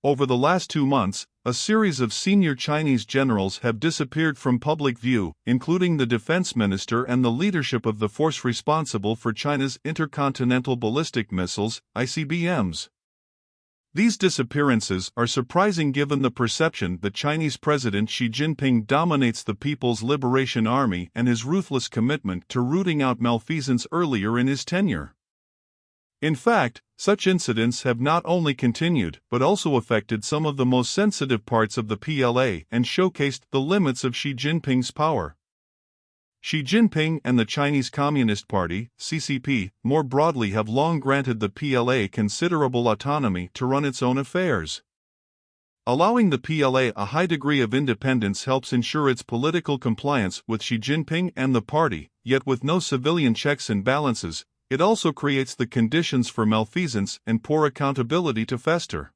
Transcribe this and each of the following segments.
Over the last 2 months, a series of senior Chinese generals have disappeared from public view, including the defense minister and the leadership of the force responsible for China's intercontinental ballistic missiles, ICBMs. These disappearances are surprising given the perception that Chinese President Xi Jinping dominates the People's Liberation Army and his ruthless commitment to rooting out malfeasance earlier in his tenure. In fact, such incidents have not only continued but also affected some of the most sensitive parts of the PLA and showcased the limits of Xi Jinping's power. Xi Jinping and the Chinese Communist Party, CCP, more broadly have long granted the PLA considerable autonomy to run its own affairs. Allowing the PLA a high degree of independence helps ensure its political compliance with Xi Jinping and the party, yet with no civilian checks and balances, it also creates the conditions for malfeasance and poor accountability to fester.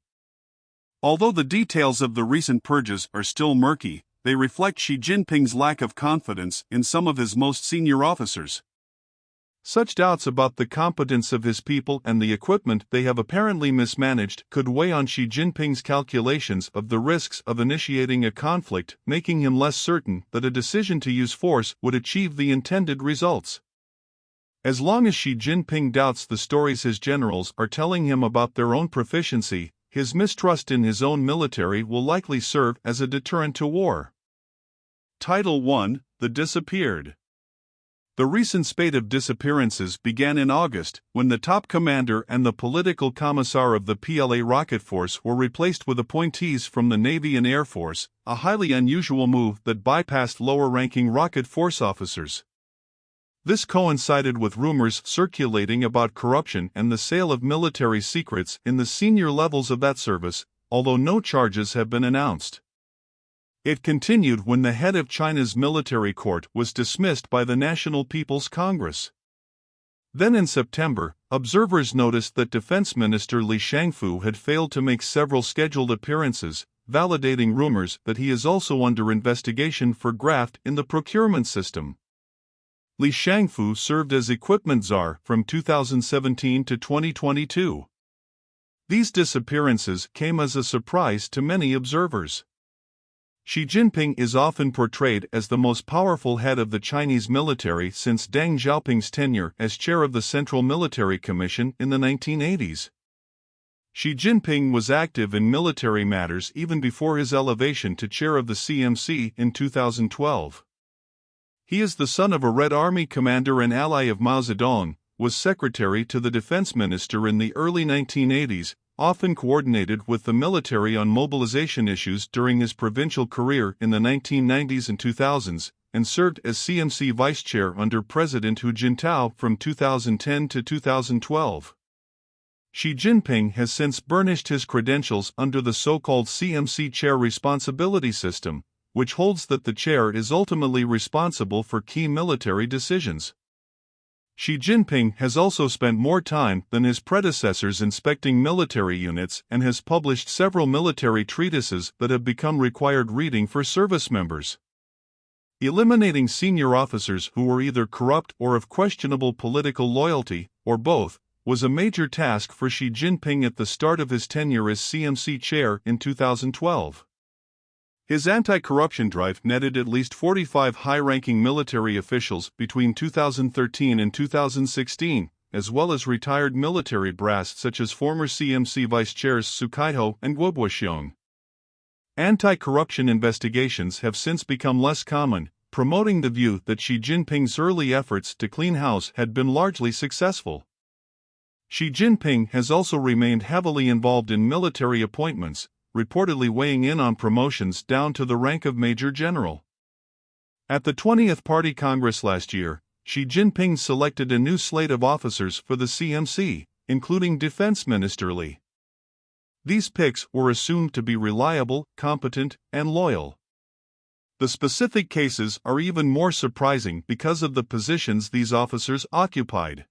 Although the details of the recent purges are still murky, they reflect Xi Jinping's lack of confidence in some of his most senior officers. Such doubts about the competence of his people and the equipment they have apparently mismanaged could weigh on Xi Jinping's calculations of the risks of initiating a conflict, making him less certain that a decision to use force would achieve the intended results. As long as Xi Jinping doubts the stories his generals are telling him about their own proficiency, his mistrust in his own military will likely serve as a deterrent to war. Title 1: The Disappeared. The recent spate of disappearances began in August, when the top commander and the political commissar of the PLA rocket force were replaced with appointees from the Navy and Air Force, a highly unusual move that bypassed lower-ranking rocket force officers. This coincided with rumors circulating about corruption and the sale of military secrets in the senior levels of that service, although no charges have been announced. It continued when the head of China's military court was dismissed by the National People's Congress. Then in September, observers noticed that Defense Minister Li Shangfu had failed to make several scheduled appearances, validating rumors that he is also under investigation for graft in the procurement system. Li Shangfu served as equipment czar from 2017 to 2022. These disappearances came as a surprise to many observers. Xi Jinping is often portrayed as the most powerful head of the Chinese military since Deng Xiaoping's tenure as chair of the Central Military Commission in the 1980s. Xi Jinping was active in military matters even before his elevation to chair of the CMC in 2012. He is the son of a Red Army commander and ally of Mao Zedong, was secretary to the defense minister in the early 1980s, often coordinated with the military on mobilization issues during his provincial career in the 1990s and 2000s, and served as CMC vice chair under President Hu Jintao from 2010 to 2012. Xi Jinping has since burnished his credentials under the so-called CMC chair responsibility system, which holds that the chair is ultimately responsible for key military decisions. Xi Jinping has also spent more time than his predecessors inspecting military units and has published several military treatises that have become required reading for service members. Eliminating senior officers who were either corrupt or of questionable political loyalty, or both, was a major task for Xi Jinping at the start of his tenure as CMC chair in 2012. His anti-corruption drive netted at least 45 high-ranking military officials between 2013 and 2016, as well as retired military brass such as former CMC vice chairs Su Kaiho and Guo Boxiong. Anti-corruption investigations have since become less common, promoting the view that Xi Jinping's early efforts to clean house had been largely successful. Xi Jinping has also remained heavily involved in military appointments, reportedly weighing in on promotions down to the rank of Major General. At the 20th Party Congress last year, Xi Jinping selected a new slate of officers for the CMC, including Defense Minister Li. These picks were assumed to be reliable, competent, and loyal. The specific cases are even more surprising because of the positions these officers occupied.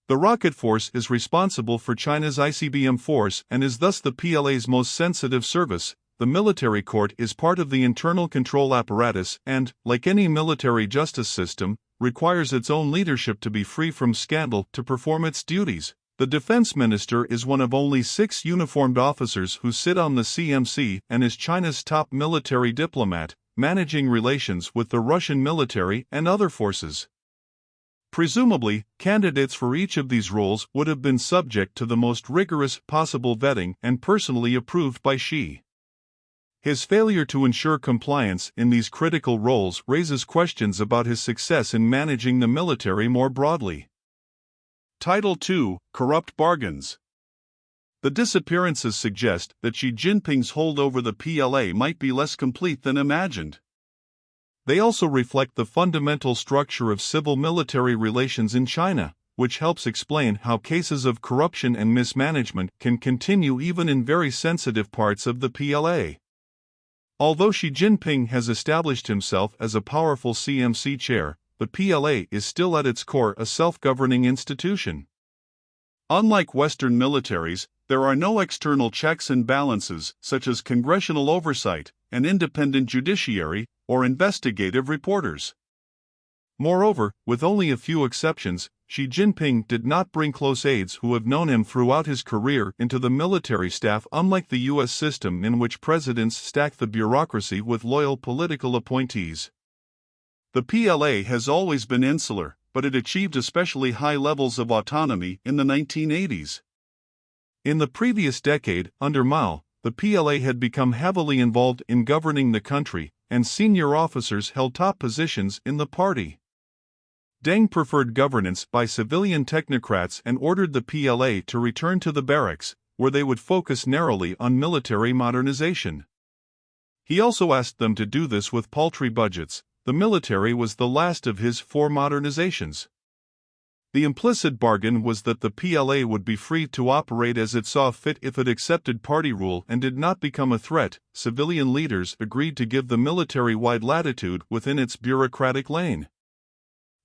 The rocket force is responsible for China's ICBM force and is thus the PLA's most sensitive service. The military court is part of the internal control apparatus and, like any military justice system, requires its own leadership to be free from scandal to perform its duties. The defense minister is one of only 6 uniformed officers who sit on the CMC and is China's top military diplomat, managing relations with the Russian military and other forces. Presumably, candidates for each of these roles would have been subject to the most rigorous possible vetting and personally approved by Xi. His failure to ensure compliance in these critical roles raises questions about his success in managing the military more broadly. Title II: Corrupt Bargains. The disappearances suggest that Xi Jinping's hold over the PLA might be less complete than imagined. They also reflect the fundamental structure of civil-military relations in China, which helps explain how cases of corruption and mismanagement can continue even in very sensitive parts of the PLA. Although Xi Jinping has established himself as a powerful CMC chair, the PLA is still at its core a self-governing institution. Unlike Western militaries, there are no external checks and balances such as congressional oversight, an independent judiciary, or investigative reporters. Moreover, with only a few exceptions, Xi Jinping did not bring close aides who have known him throughout his career into the military staff, unlike the U.S. system in which presidents stack the bureaucracy with loyal political appointees. The PLA has always been insular, but it achieved especially high levels of autonomy in the 1980s. In the previous decade, under Mao, the PLA had become heavily involved in governing the country, and senior officers held top positions in the party. Deng preferred governance by civilian technocrats and ordered the PLA to return to the barracks, where they would focus narrowly on military modernization. He also asked them to do this with paltry budgets. The military was the last of his 4 modernizations. The implicit bargain was that the PLA would be free to operate as it saw fit if it accepted party rule and did not become a threat. Civilian leaders agreed to give the military wide latitude within its bureaucratic lane.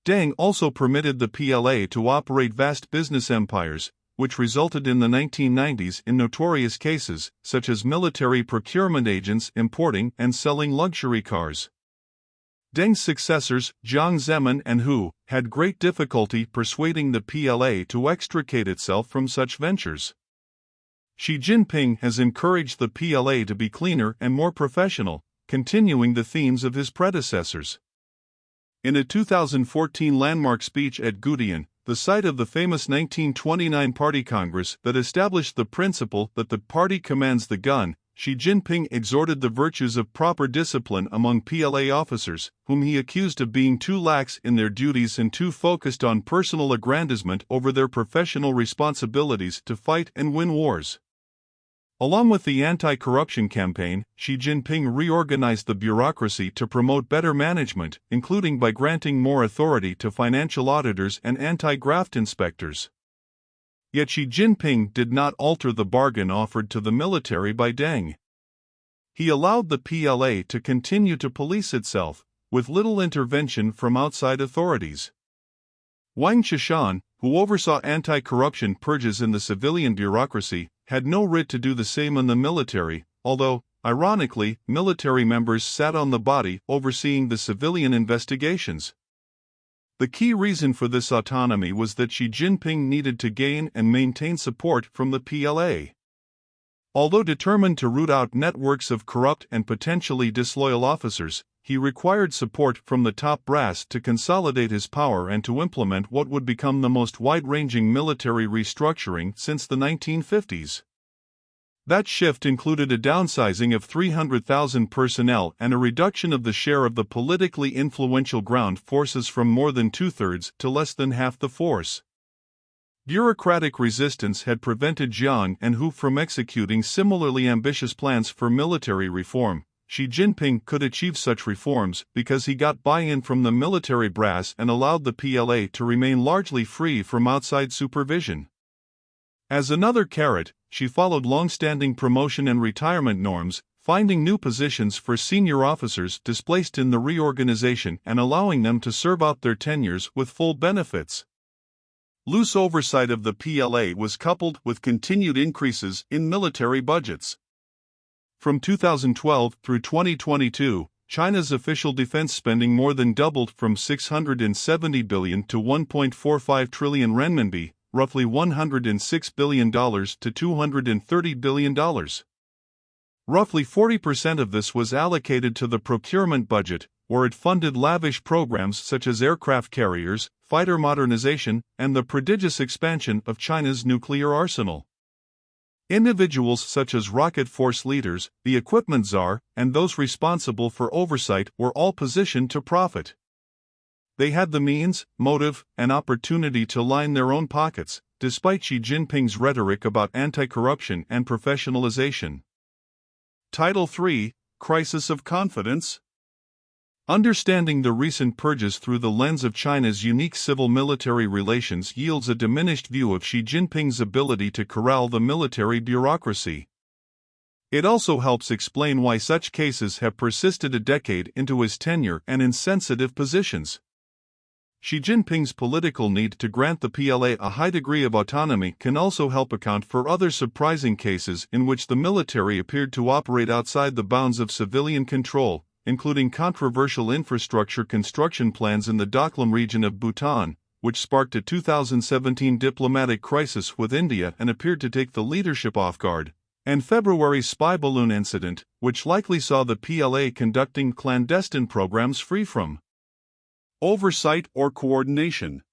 Deng also permitted the PLA to operate vast business empires, which resulted in the 1990s in notorious cases, such as military procurement agents importing and selling luxury cars. Deng's successors, Jiang Zemin and Hu, had great difficulty persuading the PLA to extricate itself from such ventures. Xi Jinping has encouraged the PLA to be cleaner and more professional, continuing the themes of his predecessors. In a 2014 landmark speech at Gutian, the site of the famous 1929 Party Congress that established the principle that the party commands the gun, Xi Jinping exhorted the virtues of proper discipline among PLA officers, whom he accused of being too lax in their duties and too focused on personal aggrandizement over their professional responsibilities to fight and win wars. Along with the anti-corruption campaign, Xi Jinping reorganized the bureaucracy to promote better management, including by granting more authority to financial auditors and anti-graft inspectors. Yet Xi Jinping did not alter the bargain offered to the military by Deng. He allowed the PLA to continue to police itself, with little intervention from outside authorities. Wang Qishan, who oversaw anti-corruption purges in the civilian bureaucracy, had no writ to do the same in the military, although, ironically, military members sat on the body overseeing the civilian investigations. The key reason for this autonomy was that Xi Jinping needed to gain and maintain support from the PLA. Although determined to root out networks of corrupt and potentially disloyal officers, he required support from the top brass to consolidate his power and to implement what would become the most wide-ranging military restructuring since the 1950s. That shift included a downsizing of 300,000 personnel and a reduction of the share of the politically influential ground forces from more than 2/3 to less than half the force. Bureaucratic resistance had prevented Jiang and Hu from executing similarly ambitious plans for military reform. Xi Jinping could achieve such reforms because he got buy-in from the military brass and allowed the PLA to remain largely free from outside supervision. As another carrot, she followed long-standing promotion and retirement norms, finding new positions for senior officers displaced in the reorganization and allowing them to serve out their tenures with full benefits. Loose oversight of the PLA was coupled with continued increases in military budgets. From 2012 through 2022, China's official defense spending more than doubled from 670 billion to 1.45 trillion renminbi, roughly $106 billion to $230 billion. Roughly 40% of this was allocated to the procurement budget, where it funded lavish programs such as aircraft carriers, fighter modernization, and the prodigious expansion of China's nuclear arsenal. Individuals such as rocket force leaders, the equipment czar, and those responsible for oversight were all positioned to profit. They had the means, motive, and opportunity to line their own pockets, despite Xi Jinping's rhetoric about anti-corruption and professionalization. Title 3: Crisis of Confidence. Understanding the recent purges through the lens of China's unique civil-military relations yields a diminished view of Xi Jinping's ability to corral the military bureaucracy. It also helps explain why such cases have persisted a decade into his tenure and in sensitive positions. Xi Jinping's political need to grant the PLA a high degree of autonomy can also help account for other surprising cases in which the military appeared to operate outside the bounds of civilian control, including controversial infrastructure construction plans in the Doklam region of Bhutan, which sparked a 2017 diplomatic crisis with India and appeared to take the leadership off guard, and February's spy balloon incident, which likely saw the PLA conducting clandestine programs free from oversight or coordination.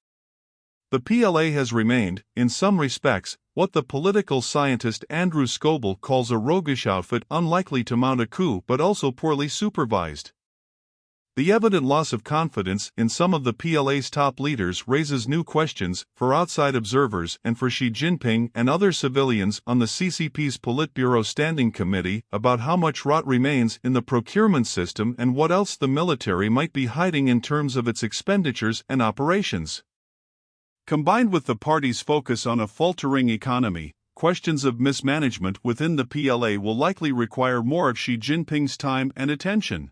The PLA has remained, in some respects, what the political scientist Andrew Scoble calls a roguish outfit unlikely to mount a coup but also poorly supervised. The evident loss of confidence in some of the PLA's top leaders raises new questions for outside observers and for Xi Jinping and other civilians on the CCP's Politburo Standing Committee about how much rot remains in the procurement system and what else the military might be hiding in terms of its expenditures and operations. Combined with the party's focus on a faltering economy, questions of mismanagement within the PLA will likely require more of Xi Jinping's time and attention.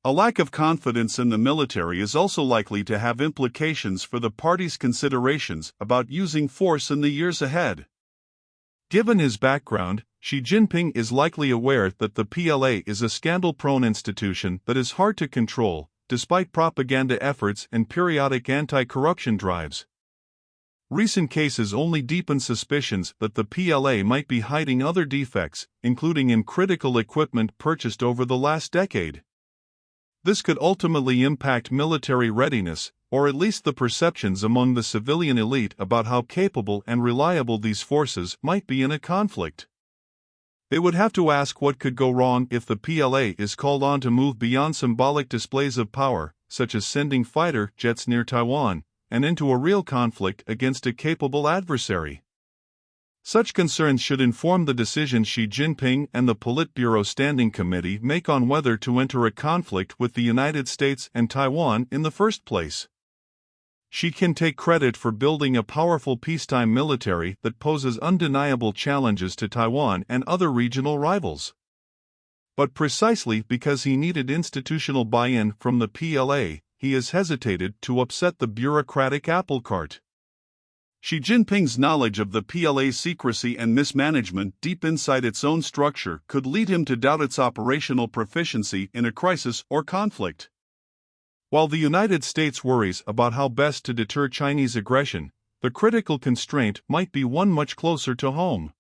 A lack of confidence in the military is also likely to have implications for the party's considerations about using force in the years ahead. Given his background, Xi Jinping is likely aware that the PLA is a scandal-prone institution that is hard to control, despite propaganda efforts and periodic anti-corruption drives. Recent cases only deepen suspicions that the PLA might be hiding other defects, including in critical equipment purchased over the last decade. This could ultimately impact military readiness, or at least the perceptions among the civilian elite about how capable and reliable these forces might be in a conflict. They would have to ask what could go wrong if the PLA is called on to move beyond symbolic displays of power, such as sending fighter jets near Taiwan, and into a real conflict against a capable adversary. Such concerns should inform the decisions Xi Jinping and the Politburo Standing Committee make on whether to enter a conflict with the United States and Taiwan in the first place. Xi can take credit for building a powerful peacetime military that poses undeniable challenges to Taiwan and other regional rivals. But precisely because he needed institutional buy-in from the PLA, he has hesitated to upset the bureaucratic apple cart. Xi Jinping's knowledge of the PLA's secrecy and mismanagement deep inside its own structure could lead him to doubt its operational proficiency in a crisis or conflict. While the United States worries about how best to deter Chinese aggression, the critical constraint might be one much closer to home.